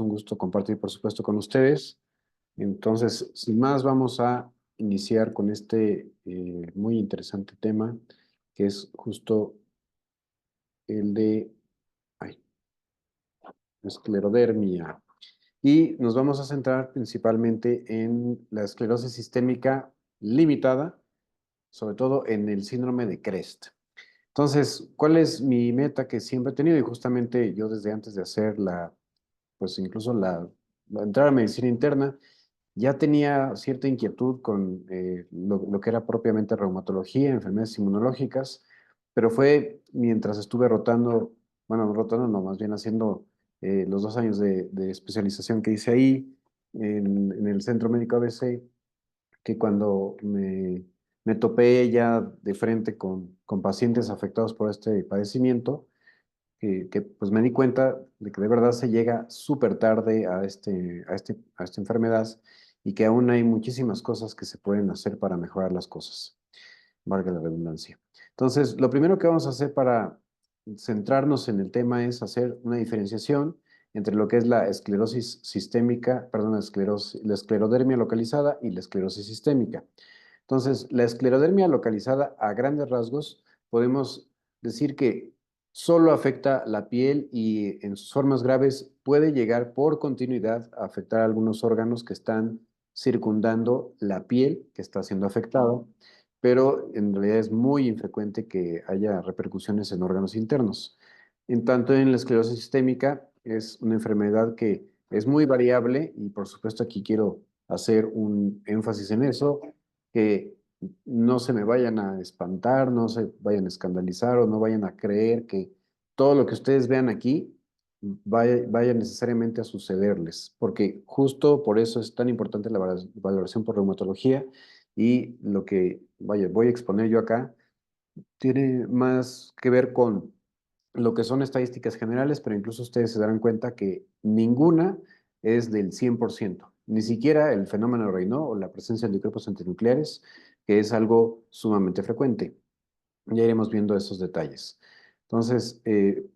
un gusto compartir, por supuesto, con ustedes. Entonces, sin más, vamos a iniciar con este muy interesante tema, que es justo el de ay, esclerodermia. Y nos vamos a centrar principalmente en la esclerosis sistémica limitada, sobre todo en el síndrome de CREST. Entonces, ¿cuál es mi meta que siempre he tenido? Y justamente yo desde antes de hacer pues incluso la entrada a medicina interna, ya tenía cierta inquietud con lo que era propiamente reumatología, enfermedades inmunológicas, pero fue mientras estuve rotando, bueno, no rotando, no, más bien haciendo los 2 años de especialización que hice ahí en el Centro Médico ABC, que cuando me topé ya de frente con pacientes afectados por este padecimiento, pues me di cuenta de que de verdad se llega súper tarde a esta enfermedad y que aún hay muchísimas cosas que se pueden hacer para mejorar las cosas, valga la redundancia. Entonces, lo primero que vamos a hacer para centrarnos en el tema es hacer una diferenciación entre lo que es la esclerosis sistémica, perdón, la esclerodermia localizada y la esclerosis sistémica. Entonces, la esclerodermia localizada a grandes rasgos podemos decir que solo afecta la piel y en sus formas graves puede llegar por continuidad a afectar algunos órganos que están circundando la piel que está siendo afectado, pero en realidad es muy infrecuente que haya repercusiones en órganos internos. En tanto, en la esclerosis sistémica es una enfermedad que es muy variable y por supuesto aquí quiero hacer un énfasis en eso, que no se me vayan a espantar, no se vayan a escandalizar o no vayan a creer que todo lo que ustedes vean aquí vaya necesariamente a sucederles, porque justo por eso es tan importante la valoración por reumatología y lo que, vaya, voy a exponer yo acá tiene más que ver con lo que son estadísticas generales, pero incluso ustedes se darán cuenta que ninguna es del 100%, ni siquiera el fenómeno Raynaud o la presencia de anticuerpos antinucleares, que es algo sumamente frecuente. Ya iremos viendo esos detalles. Entonces,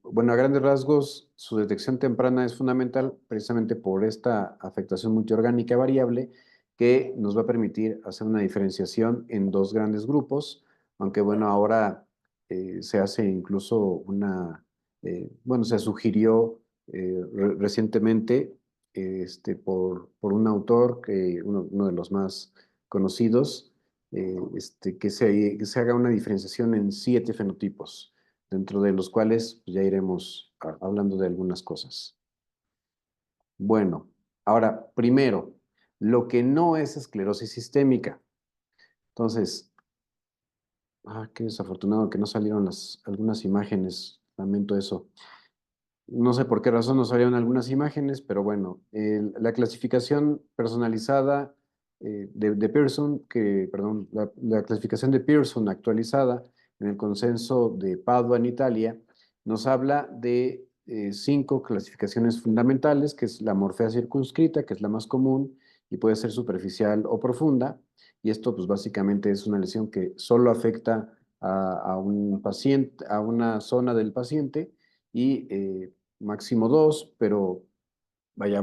bueno, a grandes rasgos, su detección temprana es fundamental precisamente por esta afectación multiorgánica variable que nos va a permitir hacer una diferenciación en dos grandes grupos, aunque bueno, ahora se hace incluso bueno, se sugirió recientemente por un autor, uno de los más conocidos, que se haga una diferenciación en 7 fenotipos, dentro de los cuales pues, ya iremos hablando de algunas cosas. Bueno, ahora, primero, lo que no es esclerosis sistémica. Entonces, qué desafortunado que no salieron algunas imágenes, lamento eso. No sé por qué razón no salieron algunas imágenes, pero bueno, la clasificación personalizada de Pearson, perdón, la clasificación de Pearson actualizada en el consenso de Padua en Italia, nos habla de 5 clasificaciones fundamentales, que es la morfea circunscrita, que es la más común y puede ser superficial o profunda, y esto pues básicamente es una lesión que solo afecta a un paciente, a una zona del paciente y máximo 2, pero vaya,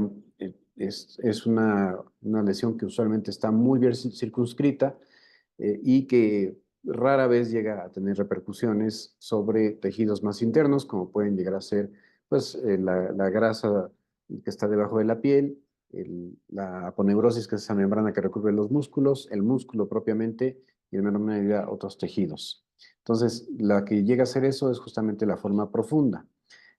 es una lesión que usualmente está muy bien circunscrita y que rara vez llega a tener repercusiones sobre tejidos más internos, como pueden llegar a ser pues, la grasa que está debajo de la piel, la aponeurosis, que es esa membrana que recubre los músculos, el músculo propiamente y en menor medida otros tejidos. Entonces, la que llega a ser eso es justamente la forma profunda.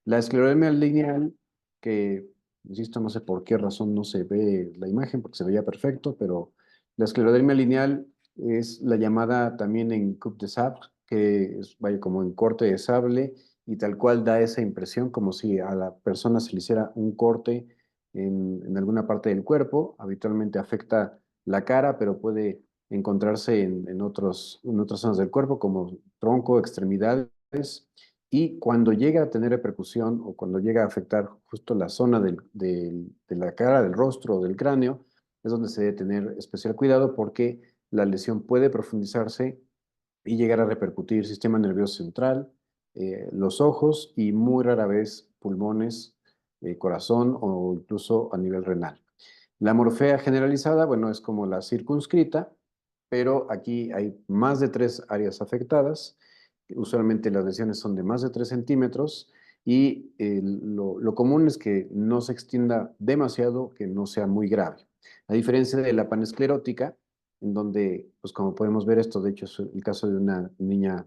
La esclerodermia lineal, que, insisto, no sé por qué razón no se ve la imagen, porque se veía perfecto, pero la esclerodermia lineal es la llamada también en coupe de sabre, que es, vaya, como en corte de sable, y tal cual da esa impresión como si a la persona se le hiciera un corte en alguna parte del cuerpo. Habitualmente afecta la cara, pero puede encontrarse en en otras zonas del cuerpo, como tronco, extremidades. Y cuando llega a tener repercusión o cuando llega a afectar justo la zona de la cara, del rostro o del cráneo, es donde se debe tener especial cuidado porque la lesión puede profundizarse y llegar a repercutir sistema nervioso central, los ojos y muy rara vez pulmones corazón o incluso a nivel renal. La morfea generalizada, bueno, es como la circunscrita, pero aquí hay más de 3 áreas afectadas. Usualmente las lesiones son de más de 3 centímetros y lo común es que no se extienda demasiado, que no sea muy grave. A diferencia de la panesclerótica, en donde, pues como podemos ver esto, de hecho es el caso de una niña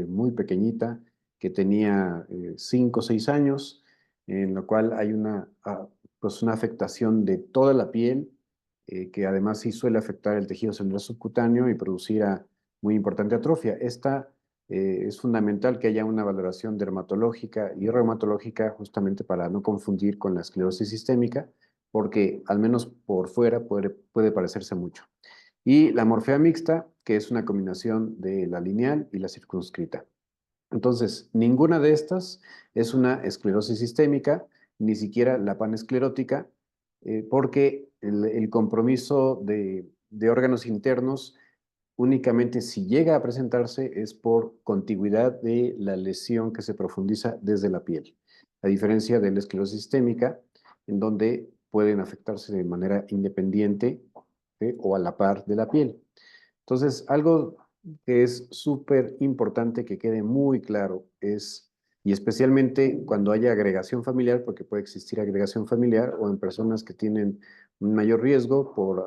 muy pequeñita que tenía 5 o 6 años, en lo cual hay pues una afectación de toda la piel, que además sí suele afectar el tejido celular subcutáneo y producir muy importante atrofia. Esta es fundamental que haya una valoración dermatológica y reumatológica justamente para no confundir con la esclerosis sistémica, porque al menos por fuera puede parecerse mucho. Y la morfea mixta, que es una combinación de la lineal y la circunscrita. Entonces, ninguna de estas es una esclerosis sistémica, ni siquiera la panesclerótica, porque el compromiso de órganos internos únicamente si llega a presentarse es por contigüidad de la lesión que se profundiza desde la piel, a diferencia de la esclerosis sistémica, en donde pueden afectarse de manera independiente, o a la par de la piel. Entonces, algo que es súper importante que quede muy claro es, y especialmente cuando haya agregación familiar, porque puede existir agregación familiar o en personas que tienen un mayor riesgo por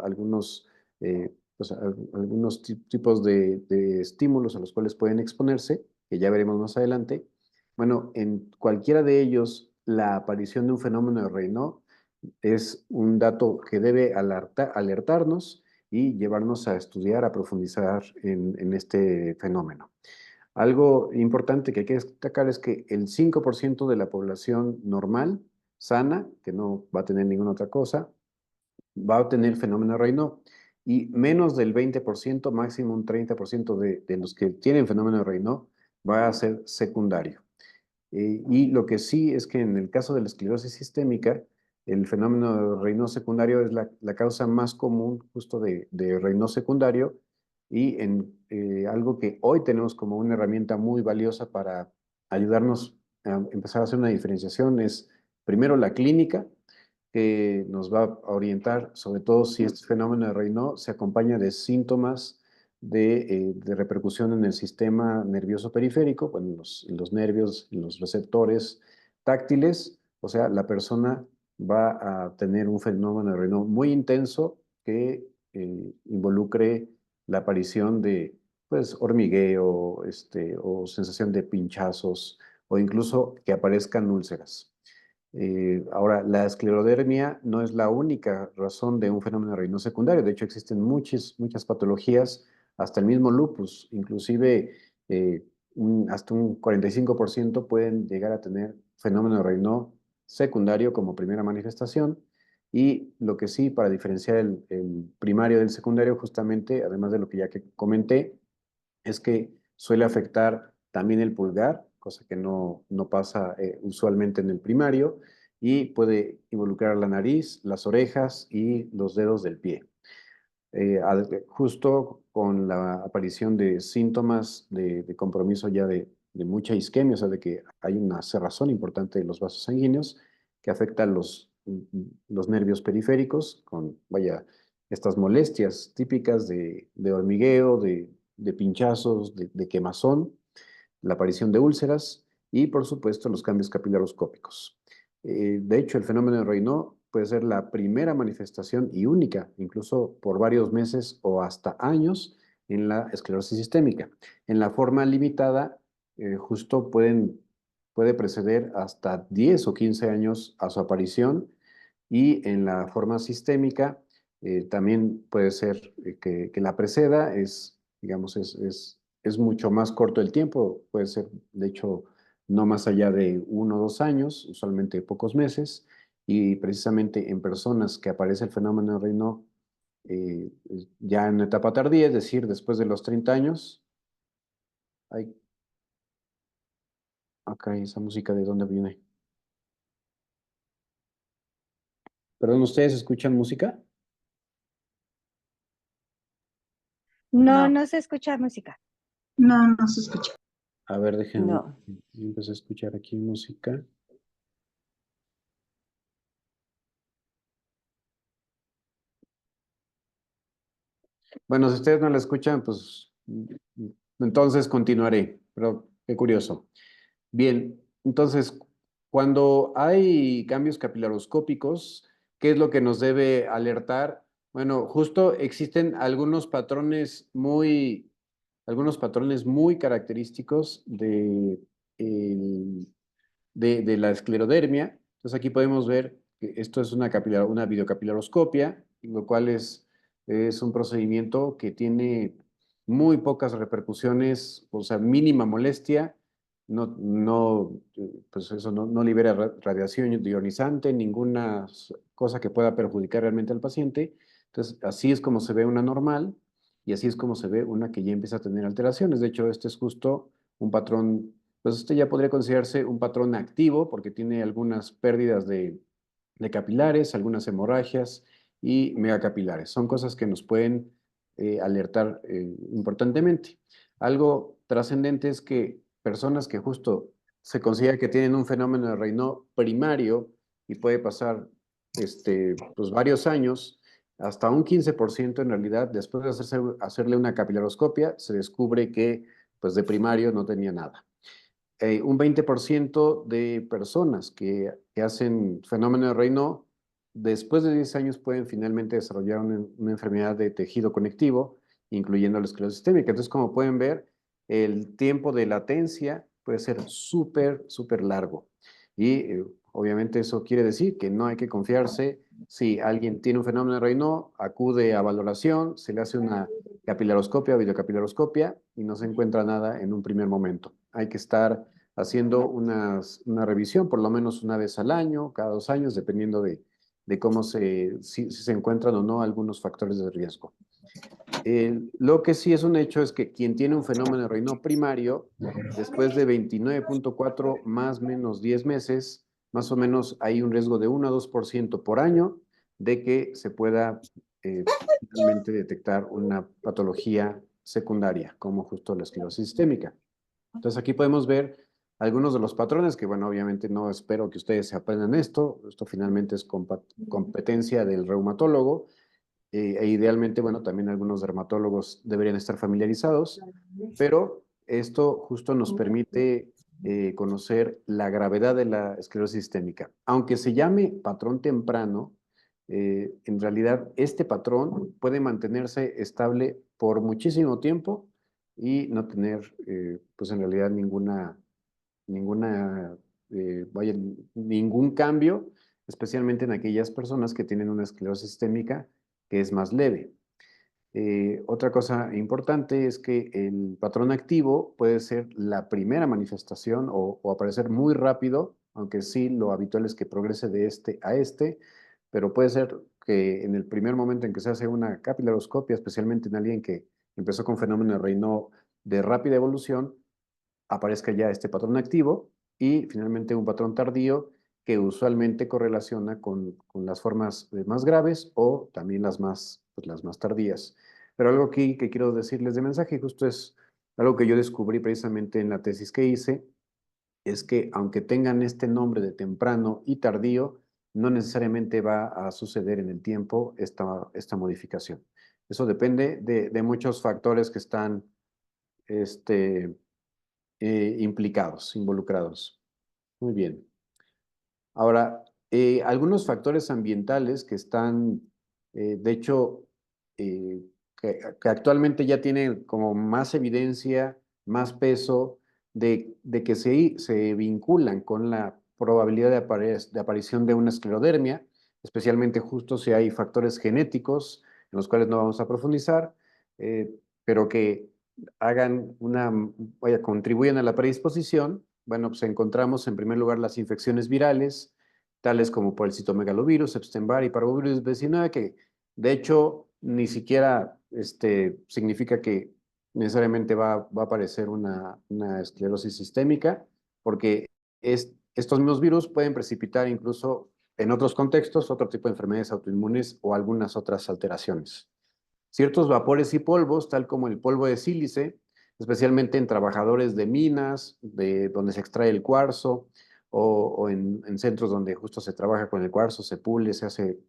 pues, algunos tipos de estímulos a los cuales pueden exponerse, que ya veremos más adelante. Bueno, en cualquiera de ellos, la aparición de un fenómeno de Raynaud es un dato que debe alertarnos y llevarnos a estudiar, a profundizar en este fenómeno. Algo importante que hay que destacar es que el 5% de la población normal, sana, que no va a tener ninguna otra cosa, va a tener fenómeno Raynaud. Y menos del 20%, máximo un 30% de los que tienen fenómeno Raynaud va a ser secundario. Y lo que sí es que en el caso de la esclerosis sistémica, el fenómeno de Raynaud secundario es la causa más común justo de Raynaud secundario y en algo que hoy tenemos como una herramienta muy valiosa para ayudarnos a empezar a hacer una diferenciación es primero la clínica, que nos va a orientar sobre todo si este fenómeno de Raynaud se acompaña de síntomas de repercusión en el sistema nervioso periférico, bueno, en los nervios, en los receptores táctiles, o sea, la persona va a tener un fenómeno de Raynaud muy intenso que involucre la aparición de, pues, hormigueo, o sensación de pinchazos, o incluso que aparezcan úlceras. Ahora, la esclerodermia no es la única razón de un fenómeno renal secundario. De hecho, existen muchas patologías, hasta el mismo lupus, inclusive hasta un 45% pueden llegar a tener fenómeno renal secundario como primera manifestación. Y lo que sí, para diferenciar el primario del secundario, justamente, además de lo que ya que comenté, es que suele afectar también el pulgar, cosa que no pasa usualmente en el primario, y puede involucrar la nariz, las orejas y los dedos del pie. Justo con la aparición de síntomas de compromiso ya de mucha isquemia, o sea, de que hay una cerrazón importante de los vasos sanguíneos que afecta los nervios periféricos con, vaya, estas molestias típicas de hormigueo, de pinchazos, de quemazón, la aparición de úlceras y, por supuesto, los cambios capilaroscópicos. De hecho, el fenómeno de Raynaud puede ser la primera manifestación y única, incluso por varios meses o hasta años, en la esclerosis sistémica. En la forma limitada, justo puede preceder hasta 10 o 15 años a su aparición y en la forma sistémica también puede ser que la preceda, digamos, es mucho más corto el tiempo, puede ser, de hecho, no más allá de 1 o 2 años, usualmente pocos meses, y precisamente en personas que aparece el fenómeno de Raynaud eh, ya en etapa tardía, es decir, después de los 30 años, hay acá esa música de dónde viene. Perdón, ¿ustedes escuchan música? No, No, no se escucha música. no, no se escucha. A ver, déjenme, No. empecé a escuchar aquí música. Bueno, si ustedes no la escuchan, pues entonces continuaré, pero qué curioso. Bien, entonces, cuando hay cambios capilaroscópicos, ¿qué es lo que nos debe alertar? Bueno, justo existen algunos patrones muy característicos de la esclerodermia. Entonces aquí podemos ver que esto es una videocapilaroscopia, lo cual es un procedimiento que tiene muy pocas repercusiones, o sea, mínima molestia, pues eso no libera radiación ionizante, ninguna cosa que pueda perjudicar realmente al paciente. Entonces, así es como se ve una normal y así es como se ve una que ya empieza a tener alteraciones. De hecho, este es justo un patrón, pues este ya podría considerarse un patrón activo porque tiene algunas pérdidas de capilares, algunas hemorragias y megacapilares. Son cosas que nos pueden alertar importantemente. Algo trascendente es que personas que justo se considera que tienen un fenómeno de Raynaud primario y puede pasar pues varios años, hasta un 15% en realidad, después de hacerle una capilaroscopia, se descubre que pues de primario no tenía nada. Un 20% de personas que hacen fenómeno de Raynaud, después de 10 años pueden finalmente desarrollar una enfermedad de tejido conectivo, incluyendo la esclerosis sistémica. Entonces, como pueden ver, el tiempo de latencia puede ser súper, súper largo. Y obviamente eso quiere decir que no hay que confiarse. Si alguien tiene un fenómeno de Raynaud, acude a valoración, se le hace una capilaroscopia o videocapilaroscopia y no se encuentra nada en un primer momento. Hay que estar haciendo una revisión por lo menos una vez al año, cada 2 años, dependiendo de cómo si se encuentran o no algunos factores de riesgo. Lo que sí es un hecho es que quien tiene un fenómeno de Raynaud primario, después de 29.4 más menos 10 meses, más o menos hay un riesgo de 1 a 2% por año de que se pueda finalmente detectar una patología secundaria, como justo la esclerosis sistémica. Entonces aquí podemos ver algunos de los patrones que, bueno, obviamente no espero que ustedes se aprendan esto. Esto finalmente es competencia del reumatólogo e idealmente, bueno, también algunos dermatólogos deberían estar familiarizados, pero esto justo nos permite conocer la gravedad de la esclerosis sistémica. Aunque se llame patrón temprano, en realidad este patrón puede mantenerse estable por muchísimo tiempo y no tener, pues en realidad ninguna, vaya, ningún cambio, especialmente en aquellas personas que tienen una esclerosis sistémica que es más leve. Otra cosa importante es que el patrón activo puede ser la primera manifestación o aparecer muy rápido, aunque sí lo habitual es que progrese de este a este, pero puede ser que en el primer momento en que se hace una capilaroscopia, especialmente en alguien que empezó con fenómeno de Raynaud de rápida evolución, aparezca ya este patrón activo y finalmente un patrón tardío que usualmente correlaciona con las formas más graves o también pues, las más tardías. Pero algo aquí que quiero decirles de mensaje, justo es algo que yo descubrí precisamente en la tesis que hice, es que aunque tengan este nombre de temprano y tardío, no necesariamente va a suceder en el tiempo esta modificación. Eso depende de muchos factores que están este, implicados, involucrados. Muy bien. Ahora, algunos factores ambientales que están, de hecho, eh, que actualmente ya tienen como más evidencia, más peso de que se vinculan con la probabilidad de aparición de una esclerodermia, especialmente justo si hay factores genéticos en los cuales no vamos a profundizar, pero que contribuyen a la predisposición. Bueno, pues encontramos en primer lugar las infecciones virales, tales como por el citomegalovirus, Epstein-Barr y parvovirus B19, que de hecho ni siquiera significa que necesariamente va a aparecer una esclerosis sistémica, porque estos mismos virus pueden precipitar incluso en otros contextos otro tipo de enfermedades autoinmunes o algunas otras alteraciones. Ciertos vapores y polvos, tal como el polvo de sílice, especialmente en trabajadores de minas, de donde se extrae el cuarzo, o en centros donde justo se trabaja con el cuarzo, se pule, se hace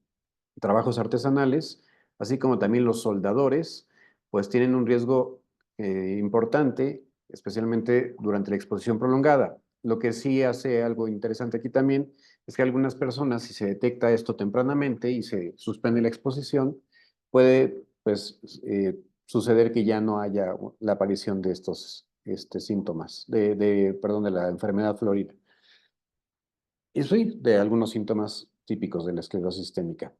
trabajos artesanales, así como también los soldadores, pues tienen un riesgo importante, especialmente durante la exposición prolongada. Lo que sí hace algo interesante aquí también es que algunas personas, si se detecta esto tempranamente y se suspende la exposición, puede pues, suceder que ya no haya la aparición de estos síntomas, perdón, de la enfermedad florida. Y sí, de algunos síntomas típicos de la esclerosis sistémica.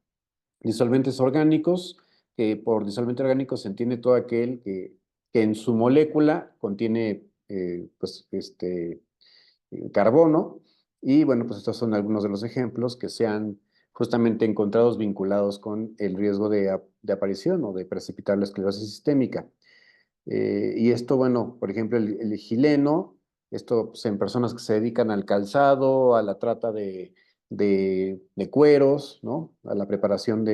Disolventes orgánicos, que por disolvente orgánico se entiende todo aquel que en su molécula contiene carbono. Y bueno, pues estos son algunos de los ejemplos que se han justamente encontrados vinculados con el riesgo de aparición o de precipitar la esclerosis sistémica. Y esto, bueno, por ejemplo, el gileno, esto pues, en personas que se dedican al calzado, a la trata de cueros, ¿no? A la preparación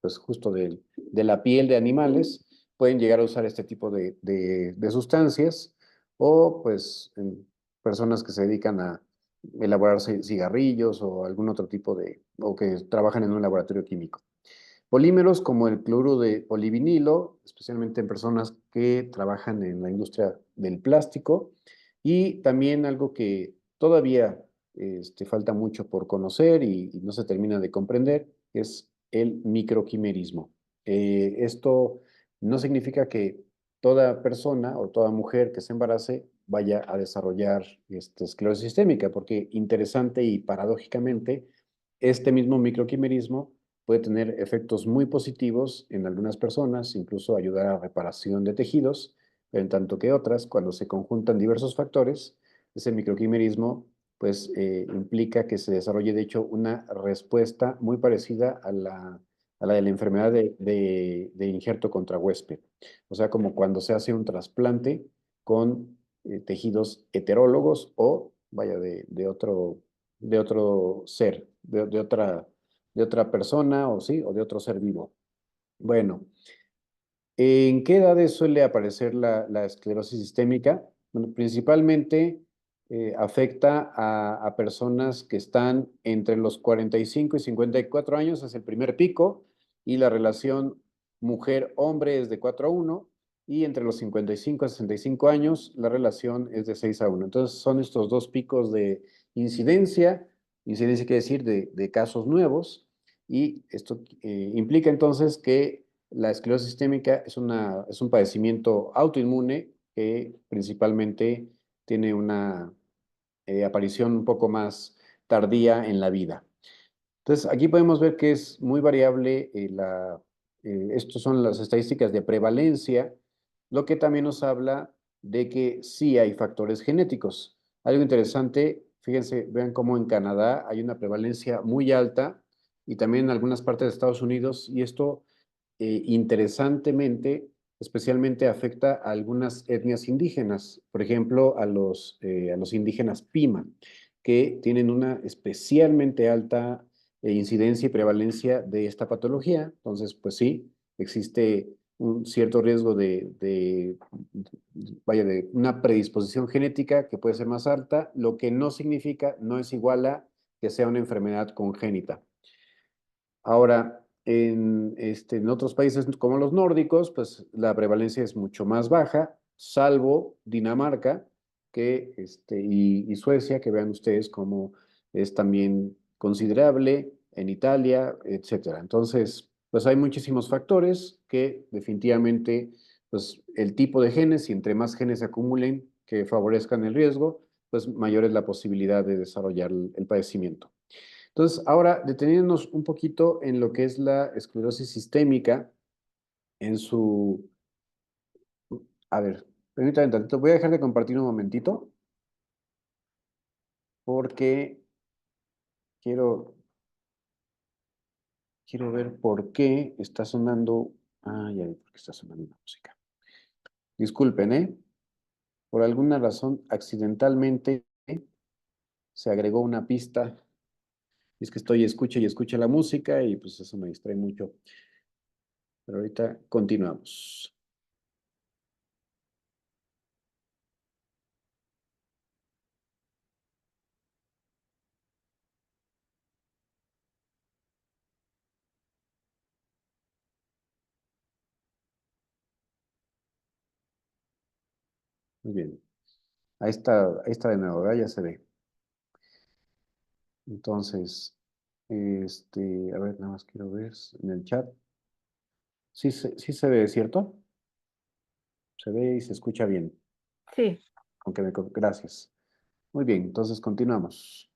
pues justo de la piel de animales, pueden llegar a usar este tipo de sustancias, o pues en personas que se dedican a elaborar cigarrillos o algún otro tipo o que trabajan en un laboratorio químico. Polímeros como el cloruro de polivinilo, especialmente en personas que trabajan en la industria del plástico, y también algo que todavía falta mucho por conocer y no se termina de comprender, es el microquimerismo. Esto no significa que toda persona o toda mujer que se embarace vaya a desarrollar esclerosis sistémica, porque interesante y paradójicamente, este mismo microquimerismo puede tener efectos muy positivos en algunas personas, incluso ayudar a reparación de tejidos, en tanto que otras, cuando se conjuntan diversos factores, ese microquimerismo pues implica que se desarrolle de hecho una respuesta muy parecida a la de la enfermedad de injerto contra huésped. O sea, como cuando se hace un trasplante con tejidos heterólogos o, vaya, de otro ser, de otra persona o sí, o de otro ser vivo. Bueno, ¿en qué edades suele aparecer la esclerosis sistémica? Bueno, principalmente afecta a personas que están entre los 45 y 54 años, es el primer pico, y la relación mujer-hombre es de 4 a 1, y entre los 55 a 65 años la relación es de 6 a 1. Entonces son estos dos picos de incidencia. Incidencia quiere decir de casos nuevos, y esto implica entonces que la esclerosis sistémica es un padecimiento autoinmune que principalmente tiene una aparición un poco más tardía en la vida. Entonces, aquí podemos ver que es muy variable. Estos son las estadísticas de prevalencia, lo que también nos habla de que sí hay factores genéticos. Algo interesante, fíjense, vean cómo en Canadá hay una prevalencia muy alta y también en algunas partes de Estados Unidos, y esto interesantemente, especialmente afecta a algunas etnias indígenas, por ejemplo, a los indígenas Pima, que tienen una especialmente alta incidencia y prevalencia de esta patología. Entonces, pues sí, existe un cierto riesgo vaya, de una predisposición genética que puede ser más alta, lo que no significa, no es igual a que sea una enfermedad congénita. Ahora, en otros países como los nórdicos, pues la prevalencia es mucho más baja, salvo Dinamarca y Suecia, que vean ustedes cómo es también considerable, en Italia, etcétera. Entonces, pues hay muchísimos factores que definitivamente, pues el tipo de genes, y entre más genes se acumulen que favorezcan el riesgo, pues mayor es la posibilidad de desarrollar el padecimiento. Entonces, ahora deteniéndonos un poquito en lo que es la esclerosis sistémica, en su... A ver, permítanme tantito, voy a dejar de compartir un momentito, porque quiero, quiero ver por qué está sonando... Ah, ya vi por qué está sonando la música. Disculpen, ¿eh? Por alguna razón, accidentalmente se agregó una pista. Es que estoy escucha y escucha la música y pues eso me distrae mucho. Pero ahorita continuamos. Muy bien. Ahí está de nuevo, ¿verdad? Ya se ve. Entonces, a ver, nada más quiero ver en el chat. Sí se ve, ¿cierto? Se ve y se escucha bien. Sí. Gracias. Muy bien, entonces continuamos.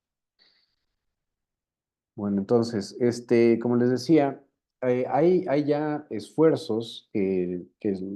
Bueno, entonces, como les decía, hay ya esfuerzos que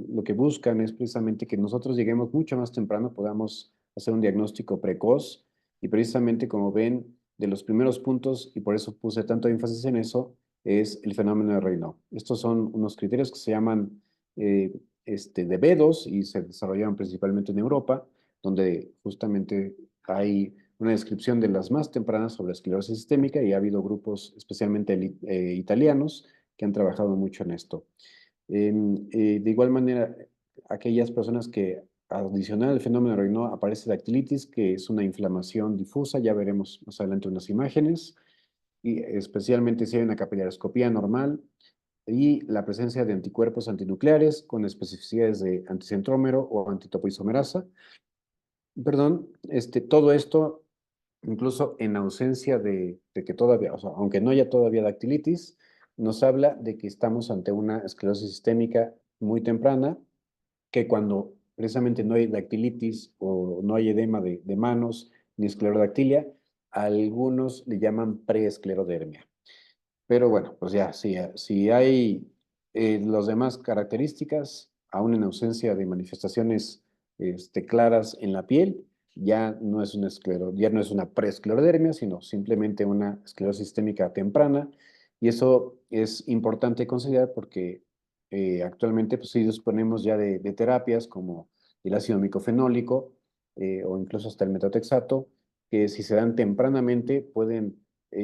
lo que buscan es precisamente que nosotros lleguemos mucho más temprano, podamos hacer un diagnóstico precoz y precisamente como ven, de los primeros puntos, y por eso puse tanto énfasis en eso, es el fenómeno de Raynaud. Estos son unos criterios que se llaman de B2 y se desarrollaron principalmente en Europa, donde justamente hay una descripción de las más tempranas sobre esclerosis sistémica y ha habido grupos, especialmente italianos, que han trabajado mucho en esto. De igual manera, aquellas personas que adicional al fenómeno de Raynaud aparece dactilitis, que es una inflamación difusa, ya veremos más adelante unas imágenes, y especialmente si hay una capilaroscopía normal y la presencia de anticuerpos antinucleares con especificidades de anticentrómero o antitopoisomerasa. Perdón, todo esto, incluso en ausencia de que todavía, o sea, aunque no haya todavía dactilitis, nos habla de que estamos ante una esclerosis sistémica muy temprana, que cuando precisamente no hay dactilitis o no hay edema de manos ni esclerodactilia, algunos le llaman preesclerodermia. Pero bueno, pues ya, si hay las demás características, aún en ausencia de manifestaciones claras en la piel, ya no es una preesclerodermia, sino simplemente una esclerosis sistémica temprana. Y eso es importante considerar porque actualmente pues, sí disponemos ya de terapias como el ácido micofenólico o incluso hasta el metotrexato, que si se dan tempranamente pueden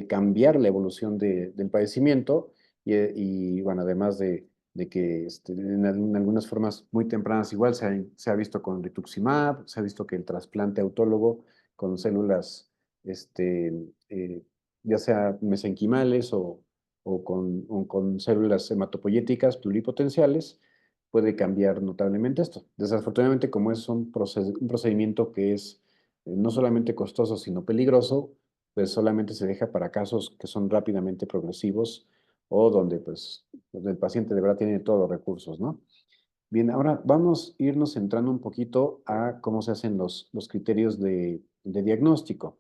cambiar la evolución del padecimiento bueno, además de que en algunas formas muy tempranas igual se ha visto con rituximab, se ha visto que el trasplante autólogo con células, eh, ya sea mesenquimales o con células hematopoyéticas pluripotenciales, puede cambiar notablemente esto. Desafortunadamente, como es un procedimiento que es no solamente costoso, sino peligroso, pues solamente se deja para casos que son rápidamente progresivos o donde el paciente de verdad tiene todos los recursos, ¿no? Bien, ahora vamos a irnos centrando un poquito a cómo se hacen los criterios de diagnóstico.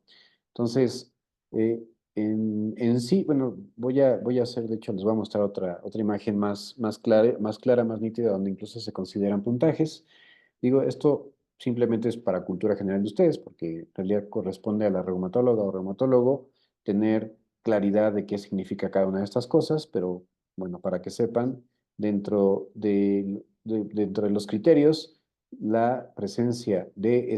Entonces, eh, en sí, bueno, voy a hacer, de hecho, les voy a mostrar otra imagen más clara, más nítida, donde incluso se consideran puntajes. Digo, esto simplemente es para cultura general de ustedes, porque en realidad corresponde a la reumatóloga o reumatólogo tener claridad de qué significa cada una de estas cosas, pero bueno, para que sepan, dentro de los criterios, la presencia de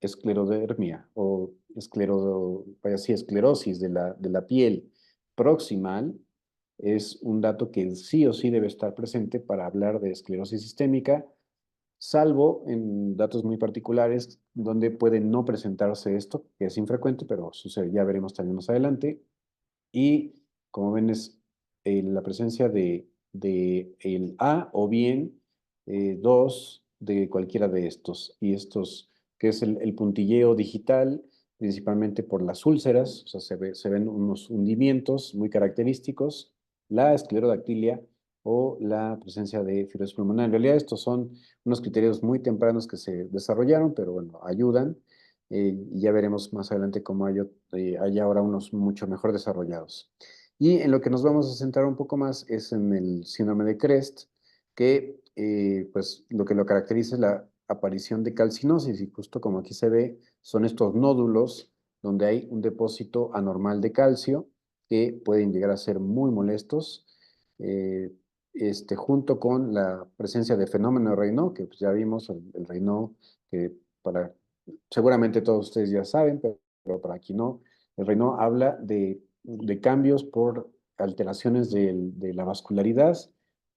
esclerodermia o esclerosis de la piel proximal es un dato que sí o sí debe estar presente para hablar de esclerosis sistémica, salvo en datos muy particulares donde puede no presentarse esto, que es infrecuente, pero sucede, ya veremos también más adelante. Y como ven es la presencia de el A o bien dos de cualquiera de estos. Y estos, que es el puntilleo digital, principalmente por las úlceras, o sea, se ven unos hundimientos muy característicos, la esclerodactilia o la presencia de fibrosis pulmonar. En realidad estos son unos criterios muy tempranos que se desarrollaron, pero bueno, ayudan. Y ya veremos más adelante cómo hay ahora unos mucho mejor desarrollados. Y en lo que nos vamos a centrar un poco más es en el síndrome de Crest, que pues lo que lo caracteriza es la aparición de calcinosis, y justo como aquí se ve, son estos nódulos donde hay un depósito anormal de calcio que pueden llegar a ser muy molestos, eh, junto con la presencia de fenómeno de Raynaud, que pues ya vimos el Raynaud, que seguramente todos ustedes ya saben, pero para aquí no, el Raynaud habla de cambios por alteraciones de la vascularidad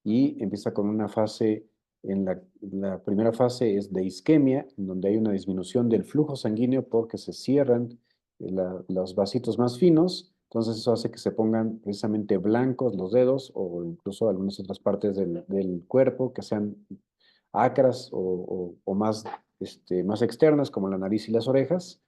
y empieza con una fase, la primera fase es de isquemia, en donde hay una disminución del flujo sanguíneo porque se cierran los vasitos más finos, entonces eso hace que se pongan precisamente blancos los dedos o incluso algunas otras partes del cuerpo que sean acras o más más externas, como la nariz y las orejas.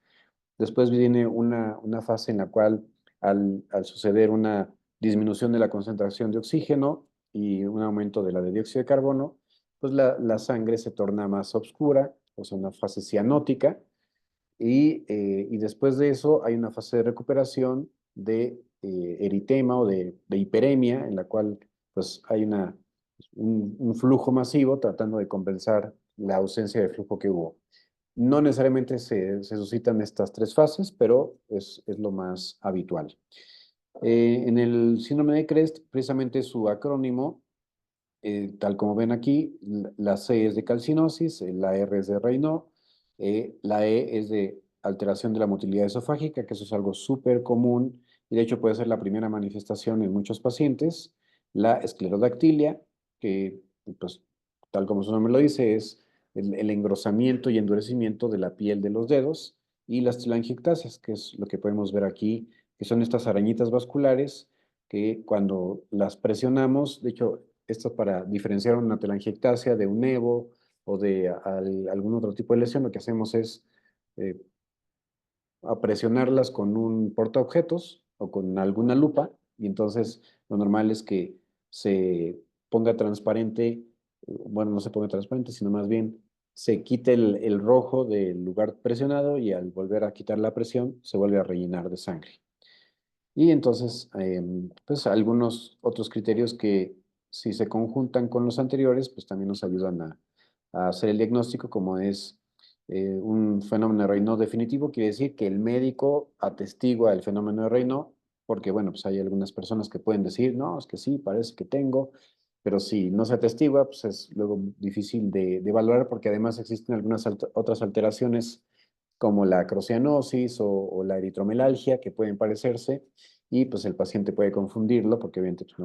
Después viene una fase en la cual, al suceder una disminución de la concentración de oxígeno y un aumento de la de dióxido de carbono, pues la sangre se torna más oscura, o sea, una fase cianótica, y después de eso hay una fase de recuperación de eritema o de hiperemia, en la cual pues hay un flujo masivo tratando de compensar la ausencia de flujo que hubo. No necesariamente se suscitan estas tres fases, pero es lo más habitual. En el síndrome de Crest, precisamente su acrónimo, tal como ven aquí, la C es de calcinosis, la R es de Raynaud, la E es de alteración de la motilidad esofágica, que eso es algo súper común y de hecho puede ser la primera manifestación en muchos pacientes. La esclerodactilia, que pues tal como su nombre lo dice, es el engrosamiento y endurecimiento de la piel de los dedos. Y las telangiectasias, que es lo que podemos ver aquí, que son estas arañitas vasculares que cuando las presionamos, de hecho, esto para diferenciar una telangiectasia de un nevo o de algún otro tipo de lesión, lo que hacemos es eh, presionarlas con un portaobjetos o con alguna lupa, y entonces lo normal es que se ponga transparente, bueno, no se ponga transparente, sino más bien se quite el rojo del lugar presionado y al volver a quitar la presión se vuelve a rellenar de sangre. Y entonces, pues algunos otros criterios que si se conjuntan con los anteriores, pues también nos ayudan a hacer el diagnóstico, como es un fenómeno de Raynaud definitivo, quiere decir que el médico atestigua el fenómeno de Raynaud, porque bueno, pues hay algunas personas que pueden decir, no, es que sí, parece que tengo, pero si no se atestigua, pues es luego difícil de valorar, porque además existen algunas otras alteraciones como la crocianosis o la eritromelalgia que pueden parecerse y pues el paciente puede confundirlo porque obviamente pues,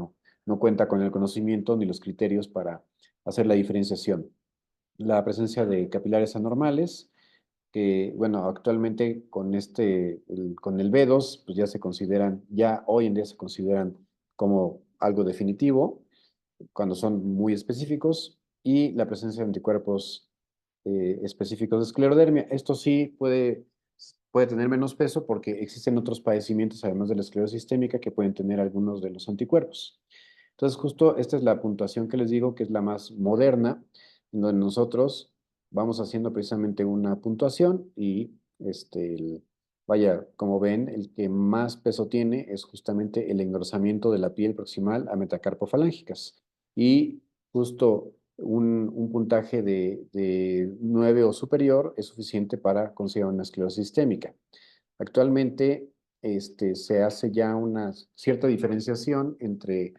no cuenta con el conocimiento ni los criterios para hacer la diferenciación. La presencia de capilares anormales, que bueno, actualmente con el B2, pues ya se consideran, ya hoy en día se consideran como algo definitivo cuando son muy específicos, y la presencia de anticuerpos específicos de esclerodermia. Esto sí puede tener menos peso porque existen otros padecimientos, además de la esclerosis sistémica, que pueden tener algunos de los anticuerpos. Entonces, justo esta es la puntuación que les digo, que es la más moderna, en donde nosotros vamos haciendo precisamente una puntuación y vaya, como ven, el que más peso tiene es justamente el engrosamiento de la piel proximal a metacarpofalángicas. Y justo un puntaje de 9 o superior es suficiente para considerar una esclerosis sistémica. Actualmente se hace ya una cierta diferenciación entre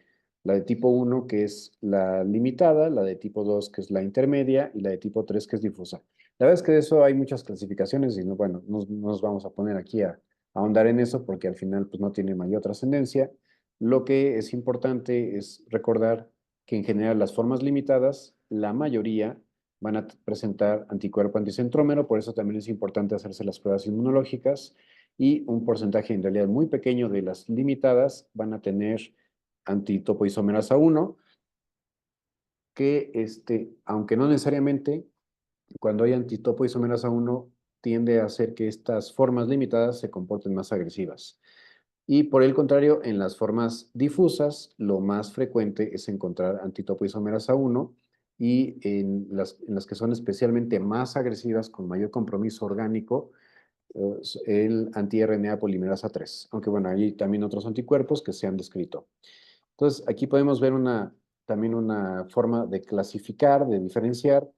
la de tipo 1, que es la limitada, la de tipo 2, que es la intermedia, y la de tipo 3, que es difusa. La verdad es que de eso hay muchas clasificaciones y no, bueno, no nos vamos a poner aquí a ahondar en eso porque al final pues, no tiene mayor trascendencia. Lo que es importante es recordar que en general las formas limitadas, la mayoría van a presentar anticuerpo anticentrómero, por eso también es importante hacerse las pruebas inmunológicas, y un porcentaje en realidad muy pequeño de las limitadas van a tener antitopoisomerasa 1, que aunque no necesariamente, cuando hay antitopoisomerasa 1 tiende a hacer que estas formas limitadas se comporten más agresivas. Y por el contrario, en las formas difusas, lo más frecuente es encontrar antitopoisomerasa 1, y en las que son especialmente más agresivas, con mayor compromiso orgánico, el anti-RNA polimerasa 3, aunque bueno, hay también otros anticuerpos que se han descrito. Entonces, aquí podemos ver también una forma de clasificar, de diferenciar,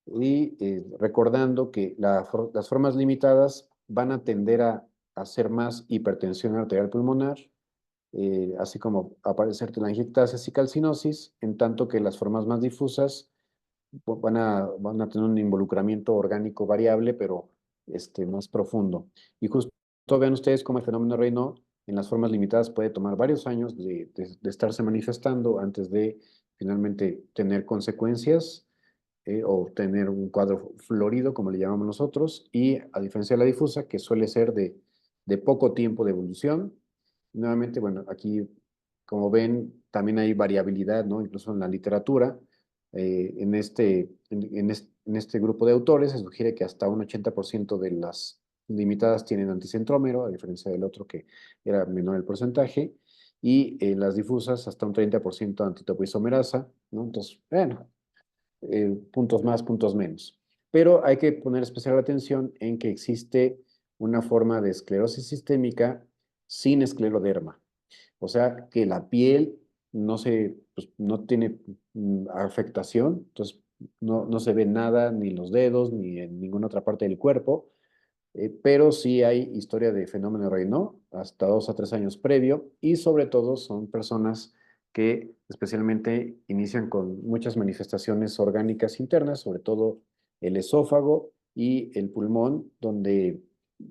y recordando que las formas limitadas van a tender a hacer más hipertensión arterial pulmonar, así como aparecer telangiectasias y calcinosis, en tanto que las formas más difusas van a tener un involucramiento orgánico variable, pero más profundo. Y justo vean ustedes cómo el fenómeno de Raynaud en las formas limitadas puede tomar varios años de estarse manifestando antes de finalmente tener consecuencias o tener un cuadro florido, como le llamamos nosotros, y a diferencia de la difusa, que suele ser de poco tiempo de evolución. Nuevamente, bueno, aquí, como ven, también hay variabilidad, ¿no? Incluso en la literatura, En este grupo de autores se sugiere que hasta un 80% de las limitadas tienen anticentrómero, a diferencia del otro que era menor el porcentaje, y las difusas hasta un 30% antitopoisomerasa, ¿no? Entonces, bueno, puntos más, puntos menos. Pero hay que poner especial atención en que existe una forma de esclerosis sistémica sin escleroderma. O sea, que la piel pues, no tiene afectación, entonces no se ve nada, ni los dedos, ni en ninguna otra parte del cuerpo, pero sí hay historia de fenómeno Raynaud hasta 2 a 3 años previo, y sobre todo son personas que especialmente inician con muchas manifestaciones orgánicas internas, sobre todo el esófago y el pulmón, donde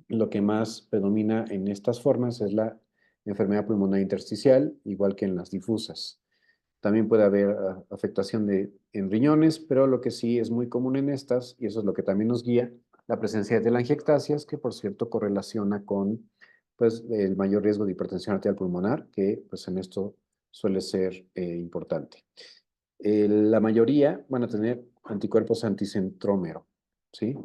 lo que más predomina en estas formas es la enfermedad pulmonar intersticial, igual que en las difusas. También puede haber afectación en riñones, pero lo que sí es muy común en estas, y eso es lo que también nos guía, la presencia de telangiectasias, que por cierto correlaciona con pues, el mayor riesgo de hipertensión arterial pulmonar, que pues, en esto suele ser importante. La mayoría van a tener anticuerpos anticentrómero, ¿sí?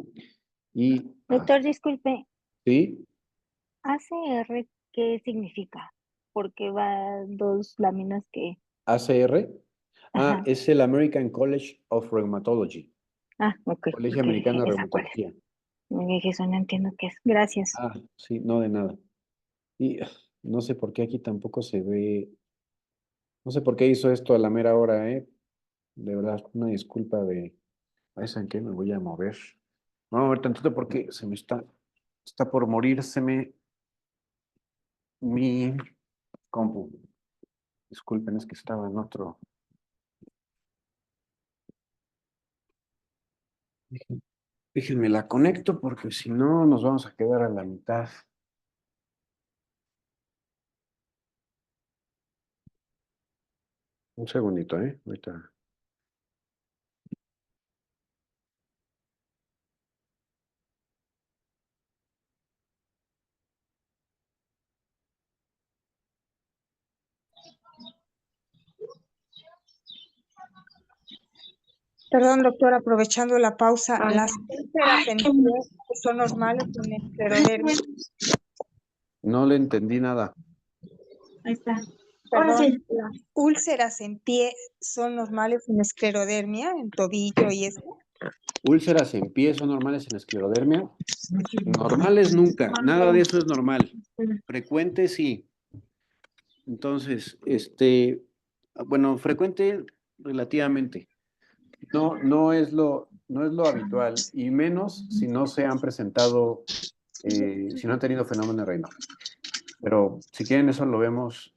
Y, Doctor, disculpe, ¿sí? ACR, ¿qué significa? Porque va dos láminas que... ACR. Ajá. Es el American College of Rheumatology, Ah, ok. Colegio Ok, Americano dije, de ¿esa cuál es? Reumatología. Me dije, eso no entiendo qué es. Gracias. Sí, no de nada. Y no sé por qué aquí tampoco se ve, no sé por qué hizo esto a la mera hora, ¿eh? De verdad, una disculpa de, ay, ¿saben qué? Me voy a mover. Me voy a mover tantito porque está por morírseme mi compu. Disculpen, es que estaba en otro. Déjenme la conecto porque si no nos vamos a quedar a la mitad. Un segundito, ¿eh? Ahorita. Perdón, doctor, aprovechando la pausa, ¿las úlceras en pie son normales en esclerodermia? No le entendí nada. Ahí está. Perdón, ¿las úlceras en pie son normales en esclerodermia, en tobillo y eso? Úlceras en pie son normales en esclerodermia. Normales nunca, nada de eso es normal. Frecuente sí. Entonces, bueno, frecuente relativamente. No es lo habitual, y menos si no se han presentado, si no han tenido fenómeno de Raynaud. Pero si quieren eso lo vemos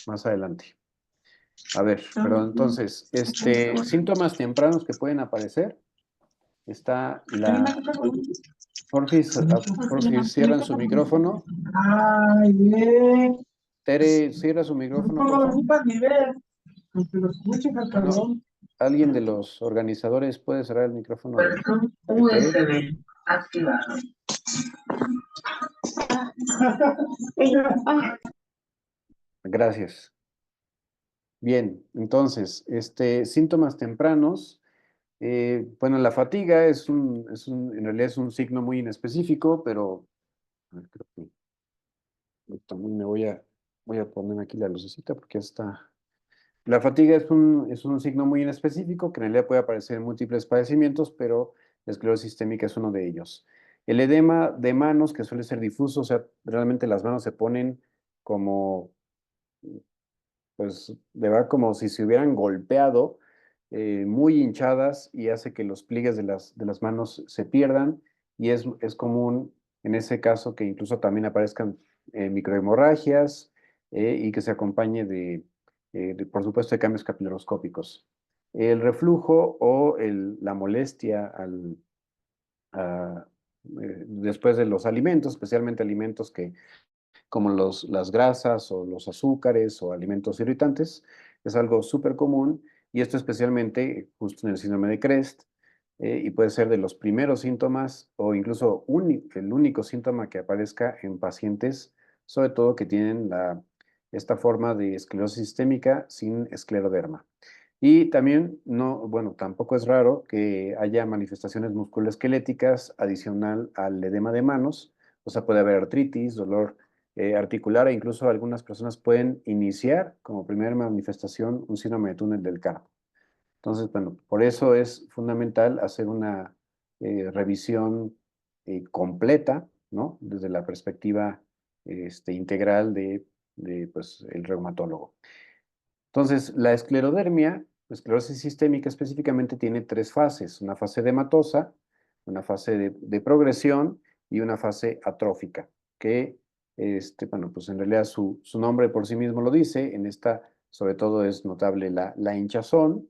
más adelante. A ver, perdón, entonces, síntomas tempranos que pueden aparecer. Está Porfis, cierran su micrófono. Ay, bien. Tere, cierra su micrófono, por favor. No, ¿alguien de los organizadores puede cerrar el micrófono de Tere? USB activado. Gracias. Bien, entonces, síntomas tempranos. Bueno, la fatiga en realidad es un signo muy inespecífico, pero a ver, creo que también voy a poner aquí la lucecita porque ya está. La fatiga es un signo muy inespecífico que en realidad puede aparecer en múltiples padecimientos, pero la esclerosis sistémica es uno de ellos. El edema de manos, que suele ser difuso, o sea, realmente las manos se ponen como, pues, de verdad, como si se hubieran golpeado, muy hinchadas, y hace que los pliegues de las manos se pierdan, y es común en ese caso que incluso también aparezcan microhemorragias, y que se acompañe por supuesto, de cambios capilaroscópicos. El reflujo o la molestia después de los alimentos, especialmente alimentos como las grasas o los azúcares o alimentos irritantes, es algo súper común, y esto especialmente justo en el síndrome de CREST, y puede ser de los primeros síntomas o incluso el único síntoma que aparezca en pacientes, sobre todo que tienen esta forma de esclerosis sistémica sin escleroderma. Y también, no, bueno, tampoco es raro que haya manifestaciones musculoesqueléticas adicional al edema de manos. O sea, puede haber artritis, dolor articular e incluso algunas personas pueden iniciar como primera manifestación un síndrome de túnel del carpo. Entonces, bueno, por eso es fundamental hacer una revisión completa, ¿no? Desde la perspectiva integral de, pues, el reumatólogo. Entonces, la esclerodermia, la esclerosis sistémica específicamente tiene tres fases, una fase edematosa, una fase de progresión y una fase atrófica, que, bueno, pues en realidad su nombre por sí mismo lo dice, en esta sobre todo es notable la hinchazón,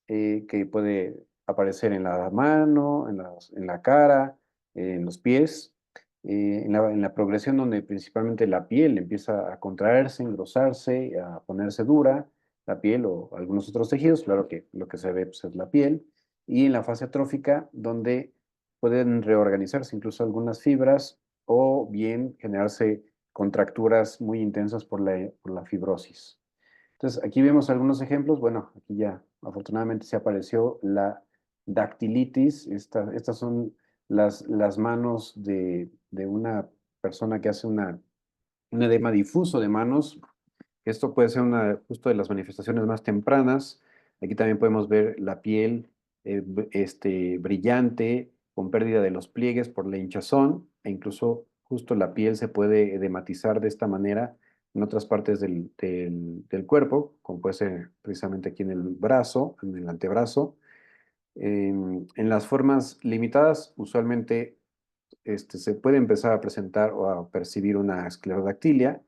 que puede aparecer en la mano, en la cara, en los pies, en la progresión donde principalmente la piel empieza a contraerse, engrosarse, a ponerse dura, la piel o algunos otros tejidos, claro que lo que se ve pues, es la piel, y en la fase atrófica donde pueden reorganizarse incluso algunas fibras o bien generarse contracturas muy intensas por la fibrosis. Entonces, aquí vemos algunos ejemplos. Bueno, aquí ya afortunadamente se apareció la dactilitis. Estas son las manos de una persona que hace un edema difuso de manos. Esto puede ser una justo de las manifestaciones más tempranas. Aquí también podemos ver la piel brillante, con pérdida de los pliegues por la hinchazón, e incluso justo la piel se puede edematizar de esta manera en otras partes del cuerpo, como puede ser precisamente aquí en el brazo, en el antebrazo. En las formas limitadas, usualmente se puede empezar a presentar o a percibir una esclerodactilia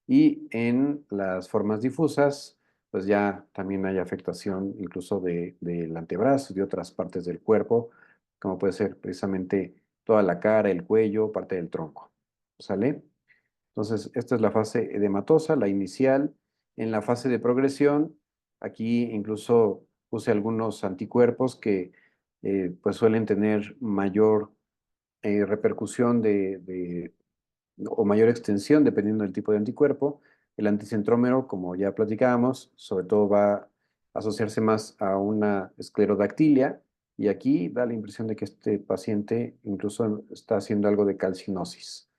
y en las formas difusas, pues ya también hay afectación incluso del antebrazo y de otras partes del cuerpo, como puede ser precisamente toda la cara, el cuello, parte del tronco. ¿Sale? Entonces, esta es la fase edematosa, la inicial. En la fase de progresión, aquí incluso puse algunos anticuerpos que pues suelen tener mayor repercusión o mayor extensión dependiendo del tipo de anticuerpo. El anticentrómero, como ya platicábamos, sobre todo va a asociarse más a una esclerodactilia y aquí da la impresión de que este paciente incluso está haciendo algo de calcinosis.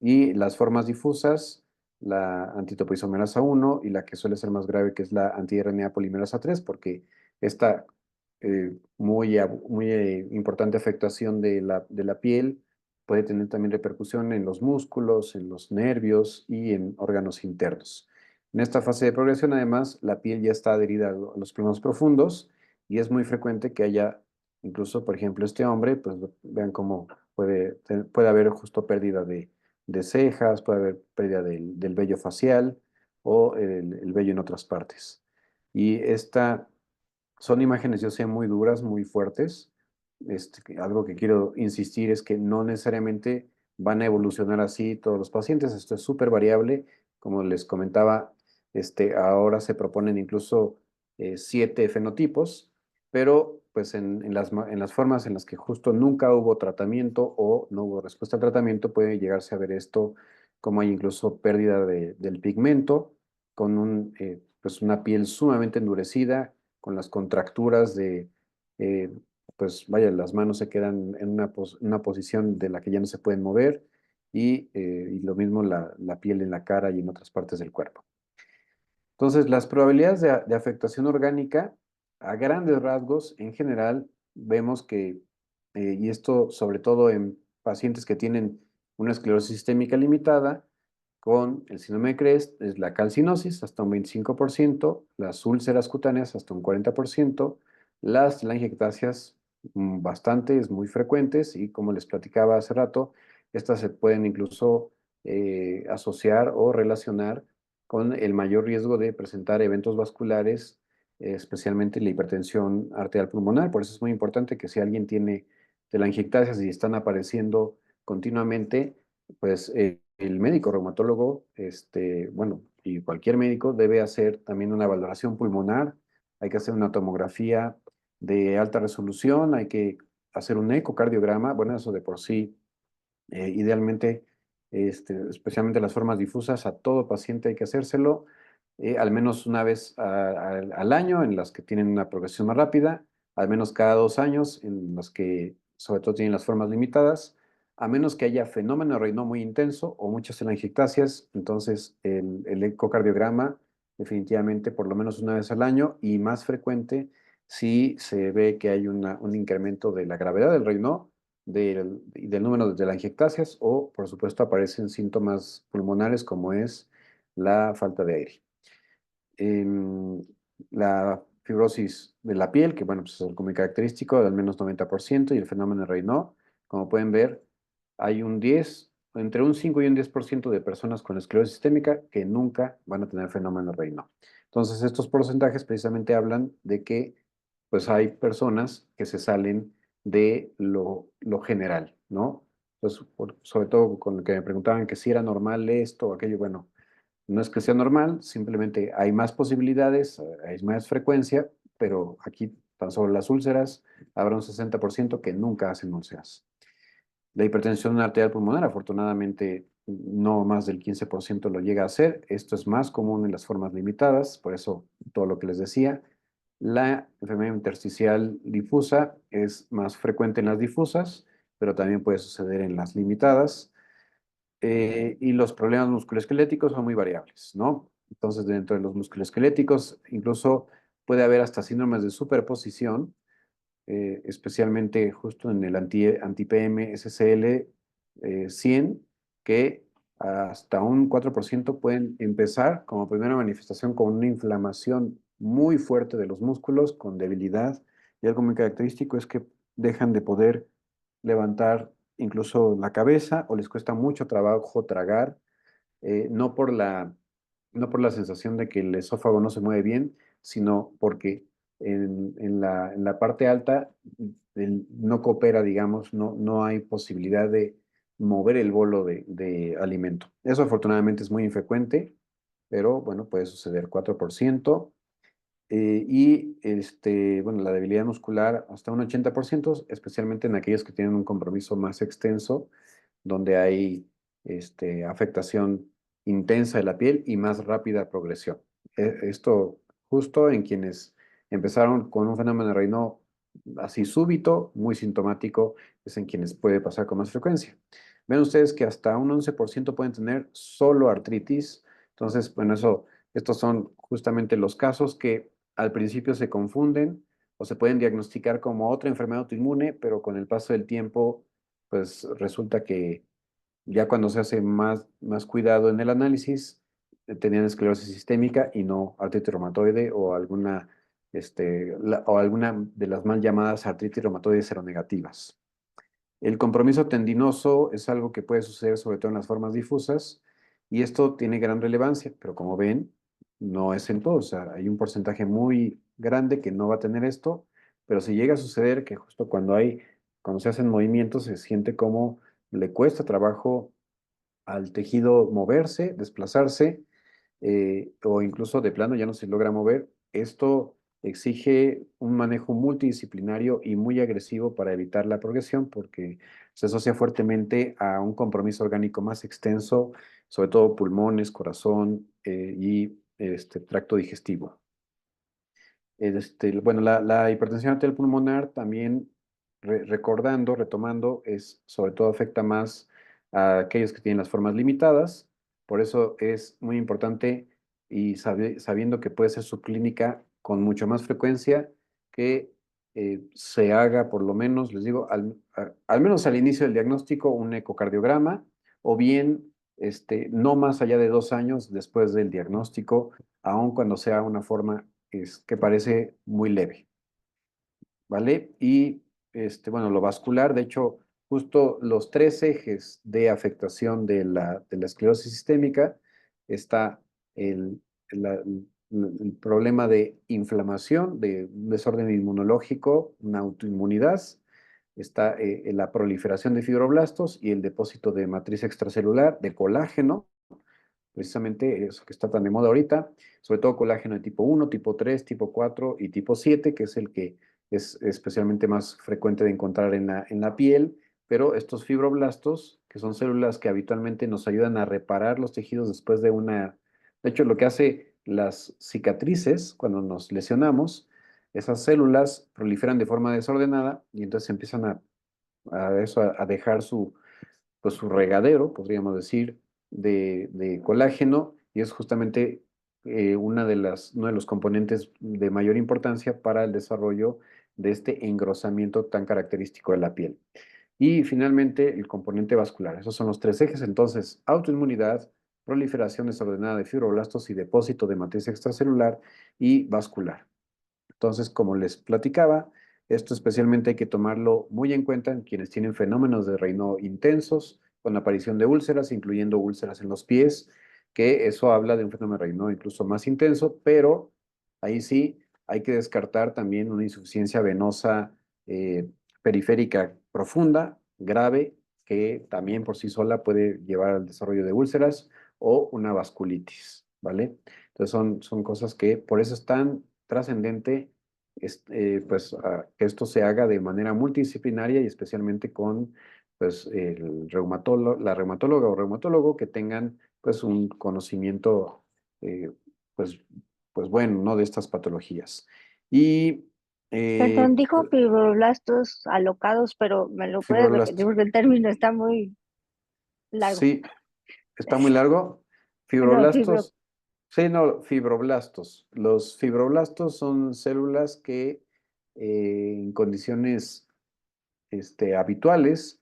Y las formas difusas, la antitopoisomerasa 1 y la que suele ser más grave, que es la anti-RNA polimerasa 3, porque esta muy importante afectación de la piel puede tener también repercusión en los músculos, en los nervios y en órganos internos. En esta fase de progresión, además, la piel ya está adherida a los plenos profundos y es muy frecuente que haya, incluso, por ejemplo, este hombre, pues vean cómo puede haber justo pérdida de cejas, puede haber pérdida del vello facial o el vello en otras partes. Y son imágenes, yo sé, muy duras, muy fuertes. Algo que quiero insistir es que no necesariamente van a evolucionar así todos los pacientes. Esto es súper variable. Como les comentaba, ahora se proponen incluso 7 fenotipos, pero pues en las formas en las que justo nunca hubo tratamiento o no hubo respuesta al tratamiento, puede llegarse a ver esto como hay incluso pérdida del pigmento, con pues una piel sumamente endurecida, con las contracturas eh, pues vaya, las manos se quedan en una posición de la que ya no se pueden mover y lo mismo la piel en la cara y en otras partes del cuerpo. Entonces, las probabilidades de afectación orgánica, a grandes rasgos, en general, vemos que, y esto sobre todo en pacientes que tienen una esclerosis sistémica limitada, con el síndrome de Crest, es la calcinosis hasta un 25%, las úlceras cutáneas hasta un 40%, las telangiectasias bastantes, muy frecuentes, y como les platicaba hace rato, estas se pueden incluso asociar o relacionar con el mayor riesgo de presentar eventos vasculares, especialmente la hipertensión arterial pulmonar. Por eso es muy importante que si alguien tiene telangiectasias y están apareciendo continuamente, pues el médico reumatólogo, bueno, y cualquier médico debe hacer también una valoración pulmonar. Hay que hacer una tomografía de alta resolución, hay que hacer un ecocardiograma. Bueno, eso de por sí, idealmente, especialmente las formas difusas, a todo paciente hay que hacérselo. al menos una vez al año, en las que tienen una progresión más rápida, al menos cada 2 años, en las que sobre todo tienen las formas limitadas, a menos que haya fenómeno Raynaud muy intenso o muchas telangiectasias, entonces el ecocardiograma definitivamente por lo menos una vez al año y más frecuente si se ve que hay un incremento de la gravedad del Raynaud, del número de telangiectasias o por supuesto aparecen síntomas pulmonares como es la falta de aire. La fibrosis de la piel, que bueno, pues es algo muy característico, de al menos 90%, y el fenómeno de Raynaud, como pueden ver, hay entre un 5 y un 10% de personas con esclerosis sistémica que nunca van a tener fenómeno de Raynaud. Entonces, estos porcentajes precisamente hablan de que pues hay personas que se salen de lo general, ¿no? Entonces, sobre todo con lo que me preguntaban que si era normal esto o aquello, bueno, no es que sea normal, simplemente hay más posibilidades, hay más frecuencia, pero aquí tan solo las úlceras, habrá un 60% que nunca hacen úlceras. La hipertensión arterial pulmonar, afortunadamente, no más del 15% lo llega a hacer. Esto es más común en las formas limitadas, por eso todo lo que les decía. La enfermedad intersticial difusa es más frecuente en las difusas, pero también puede suceder en las limitadas. Y los problemas musculoesqueléticos son muy variables, ¿no? Entonces, dentro de los musculoesqueléticos, incluso puede haber hasta síndromes de superposición, especialmente justo en el anti-PM SCL 100, que hasta un 4% pueden empezar como primera manifestación con una inflamación muy fuerte de los músculos, con debilidad, y algo muy característico es que dejan de poder levantar incluso la cabeza o les cuesta mucho trabajo tragar, no por la sensación de que el esófago no se mueve bien, sino porque en la parte alta no coopera, digamos, no hay posibilidad de mover el bolo de alimento. Eso afortunadamente es muy infrecuente, pero bueno, puede suceder 4%. Bueno, la debilidad muscular hasta un 80%, especialmente en aquellos que tienen un compromiso más extenso, donde hay afectación intensa de la piel y más rápida progresión. Esto justo en quienes empezaron con un fenómeno de Raynaud así súbito, muy sintomático, es en quienes puede pasar con más frecuencia. Ven ustedes que hasta un 11% pueden tener solo artritis. Entonces, bueno, estos son justamente los casos que al principio se confunden o se pueden diagnosticar como otra enfermedad autoinmune, pero con el paso del tiempo, pues resulta que ya cuando se hace más cuidado en el análisis, tenían esclerosis sistémica y no artritis reumatoide o alguna de las mal llamadas artritis reumatoides seronegativas. El compromiso tendinoso es algo que puede suceder sobre todo en las formas difusas y esto tiene gran relevancia, pero como ven, no es en todo. O sea, hay un porcentaje muy grande que no va a tener esto, pero si llega a suceder que justo cuando se hacen movimientos se siente como le cuesta trabajo al tejido moverse, desplazarse, o incluso de plano ya no se logra mover. Esto exige un manejo multidisciplinario y muy agresivo para evitar la progresión porque se asocia fuertemente a un compromiso orgánico más extenso, sobre todo pulmones, corazón y tracto digestivo. Bueno, la hipertensión arterial pulmonar también, retomando, sobre todo afecta más a aquellos que tienen las formas limitadas. Por eso es muy importante y sabiendo que puede ser subclínica con mucho más frecuencia, que se haga por lo menos, les digo, al menos al inicio del diagnóstico, un ecocardiograma o bien no más allá de 2 años después del diagnóstico, aun cuando sea una forma que parece muy leve, ¿vale? Y, bueno, lo vascular, de hecho, justo los 3 ejes de afectación de la esclerosis sistémica está el, la- el problema de inflamación, de un desorden inmunológico, una autoinmunidad, está la proliferación de fibroblastos y el depósito de matriz extracelular, de colágeno, precisamente eso que está tan de moda ahorita, sobre todo colágeno de tipo 1, tipo 3, tipo 4 y tipo 7, que es el que es especialmente más frecuente de encontrar en la piel, pero estos fibroblastos, que son células que habitualmente nos ayudan a reparar los tejidos después de hecho, lo que hace las cicatrices, cuando nos lesionamos, esas células proliferan de forma desordenada y entonces empiezan a dejar pues, su regadero, podríamos decir, de colágeno, y es justamente uno de los componentes de mayor importancia para el desarrollo de este engrosamiento tan característico de la piel. Y finalmente, el componente vascular. Esos son los tres ejes. Entonces, autoinmunidad, proliferación desordenada de fibroblastos y depósito de matriz extracelular y vascular. Entonces, como les platicaba, esto especialmente hay que tomarlo muy en cuenta en quienes tienen fenómenos de Raynaud intensos, con la aparición de úlceras, incluyendo úlceras en los pies, que eso habla de un fenómeno de Raynaud incluso más intenso, pero ahí sí hay que descartar también una insuficiencia venosa periférica profunda, grave, que también por sí sola puede llevar al desarrollo de úlceras o una vasculitis, ¿vale? Entonces son cosas que por eso es tan trascendente pues, que esto se haga de manera multidisciplinaria y especialmente con pues, la reumatóloga o reumatólogo que tengan pues, un conocimiento eh, pues, pues bueno, ¿no? De estas patologías. Y Perdón, dijo fibroblastos alocados, pero me lo puedes repetir fibroblastos. porque el término está muy largo. Sí, está muy largo. No, fibro. Fibroblastos. Sí, no, fibroblastos. Los fibroblastos son células que en condiciones habituales,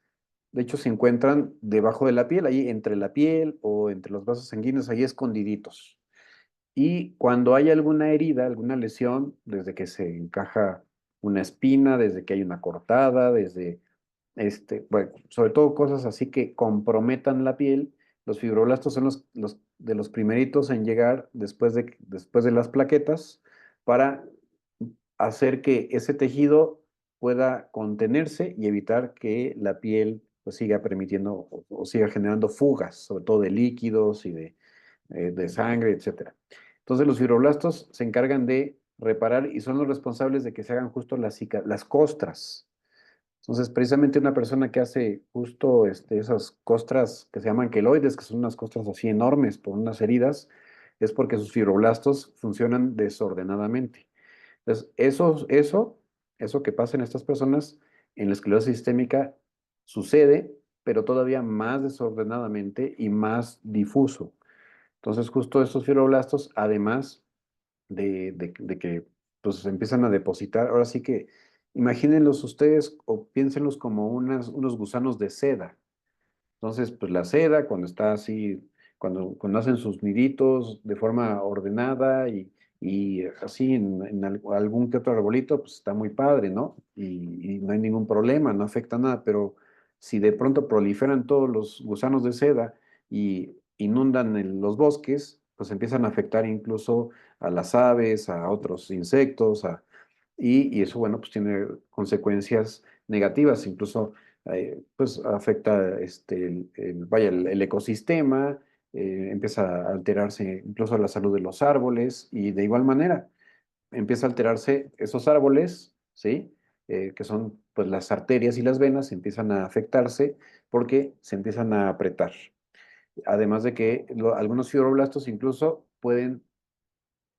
de hecho, se encuentran debajo de la piel, ahí entre la piel o entre los vasos sanguíneos, ahí escondiditos. Y cuando hay alguna herida, alguna lesión, desde que se encaja una espina, desde que hay una cortada, desde bueno, sobre todo cosas así que comprometan la piel. Los fibroblastos son los de los primeritos en llegar después de las plaquetas para hacer que ese tejido pueda contenerse y evitar que la piel pues, siga permitiendo o siga generando fugas, sobre todo de líquidos y de sangre, etcétera. Entonces los fibroblastos se encargan de reparar y son los responsables de que se hagan justo las costras. Entonces, precisamente una persona que hace justo esas costras que se llaman queloides, que son unas costras así enormes por unas heridas, es porque sus fibroblastos funcionan desordenadamente. Entonces, eso que pasa en estas personas, en la esclerosis sistémica, sucede, pero todavía más desordenadamente y más difuso. Entonces, justo estos fibroblastos, además de que pues se empiezan a depositar. Ahora sí que imagínenlos ustedes o piénsenlos como unos gusanos de seda. Entonces, pues la seda, cuando está así, cuando hacen sus niditos de forma ordenada y así en algún que otro arbolito, pues está muy padre, ¿no? Y no hay ningún problema, no afecta nada, pero si de pronto proliferan todos los gusanos de seda y inundan los bosques, pues empiezan a afectar incluso a las aves, a otros insectos, y eso, bueno, pues tiene consecuencias negativas, incluso pues afecta vaya, el ecosistema, empieza a alterarse incluso la salud de los árboles y de igual manera empieza a alterarse esos árboles, ¿sí? Que son pues las arterias y las venas empiezan a afectarse porque se empiezan a apretar. Además de que algunos fibroblastos incluso pueden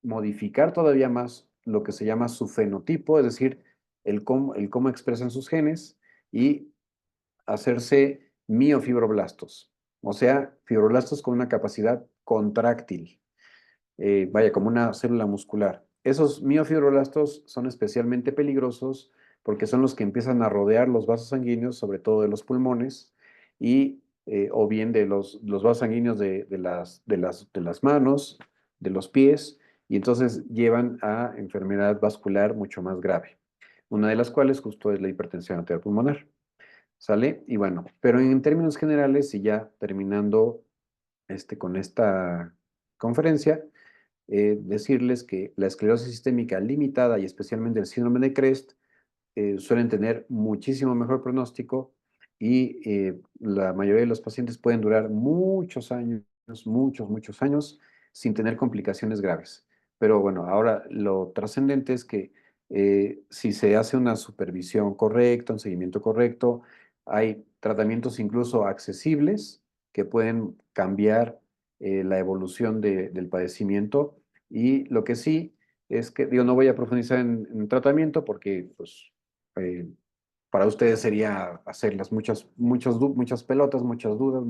modificar todavía más lo que se llama su fenotipo, es decir, el cómo expresan sus genes y hacerse miofibroblastos, o sea, fibroblastos con una capacidad contráctil, vaya, como una célula muscular. Esos miofibroblastos son especialmente peligrosos porque son los que empiezan a rodear los vasos sanguíneos, sobre todo de los pulmones, o bien de los vasos sanguíneos de las manos, de los pies, y entonces llevan a enfermedad vascular mucho más grave, una de las cuales justo es la hipertensión arterial pulmonar. ¿Sale? Y bueno, pero en términos generales, y ya terminando con esta conferencia, decirles que la esclerosis sistémica limitada y especialmente el síndrome de CREST suelen tener muchísimo mejor pronóstico y la mayoría de los pacientes pueden durar muchos años, muchos años sin tener complicaciones graves. Pero bueno, ahora lo trascendente es que si se hace una supervisión correcta, un seguimiento correcto, hay tratamientos incluso accesibles que pueden cambiar la evolución del padecimiento Y lo que sí es que, digo, no voy a profundizar en tratamiento porque, pues, para ustedes sería hacerlas muchas pelotas, muchas dudas,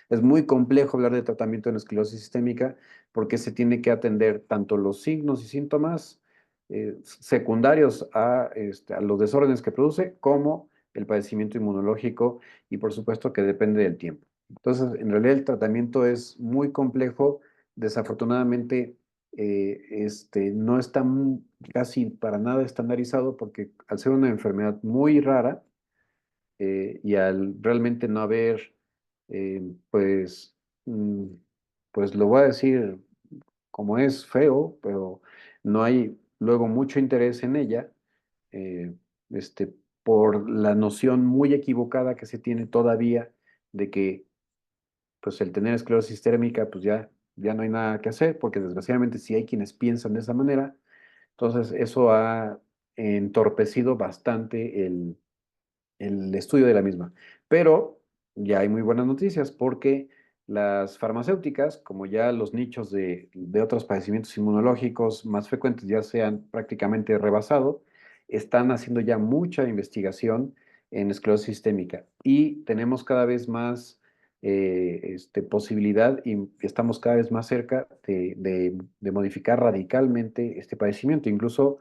es muy complejo hablar de tratamiento en esclerosis sistémica porque se tiene que atender tanto los signos y síntomas secundarios a los desórdenes que produce, como el padecimiento inmunológico y por supuesto que depende del tiempo. Entonces, en realidad el tratamiento es muy complejo. Desafortunadamente, no está casi para nada estandarizado porque al ser una enfermedad muy rara y al realmente no haber, pues, pues lo voy a decir como es feo, pero no hay luego mucho interés en ella, eh, este, por la noción muy equivocada que se tiene todavía de que pues el tener esclerosis sistémica, pues ya no hay nada que hacer, porque desgraciadamente sí hay quienes piensan de esa manera. Entonces, eso ha entorpecido bastante el estudio de la misma. Pero ya hay muy buenas noticias porque las farmacéuticas, como ya los nichos de otros padecimientos inmunológicos más frecuentes ya se han prácticamente rebasado, están haciendo ya mucha investigación en esclerosis sistémica y tenemos cada vez más posibilidad y estamos cada vez más cerca de modificar radicalmente este padecimiento. Incluso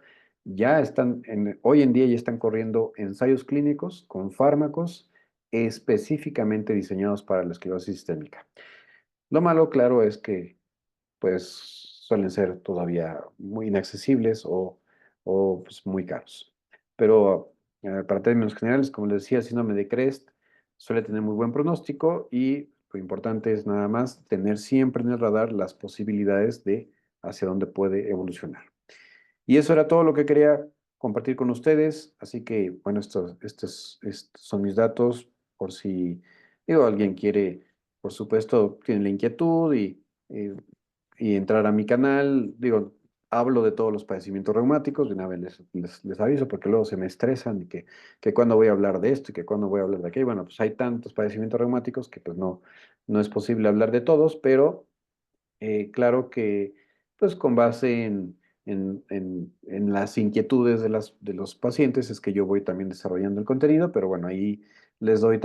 hoy en día ya están corriendo ensayos clínicos con fármacos específicamente diseñados para la esclerosis sistémica. Lo malo, claro, es que pues suelen ser todavía muy inaccesibles o pues, muy caros. Pero para términos generales, como les decía, el síndrome de CREST suele tener muy buen pronóstico y lo importante es nada más tener siempre en el radar las posibilidades de hacia dónde puede evolucionar. Y eso era todo lo que quería compartir con ustedes. Así que, bueno, estos son mis datos por si, digo, alguien quiere, por supuesto, tiene la inquietud eh, y entrar a mi canal. Digo, hablo de todos los padecimientos reumáticos, de una vez les aviso porque luego se me estresan y que cuándo voy a hablar de esto y que cuándo voy a hablar de aquello. Bueno, pues hay tantos padecimientos reumáticos que pues no es posible hablar de todos, pero claro que, pues con base en las inquietudes de los pacientes es que yo voy también desarrollando el contenido, pero bueno, ahí les doy también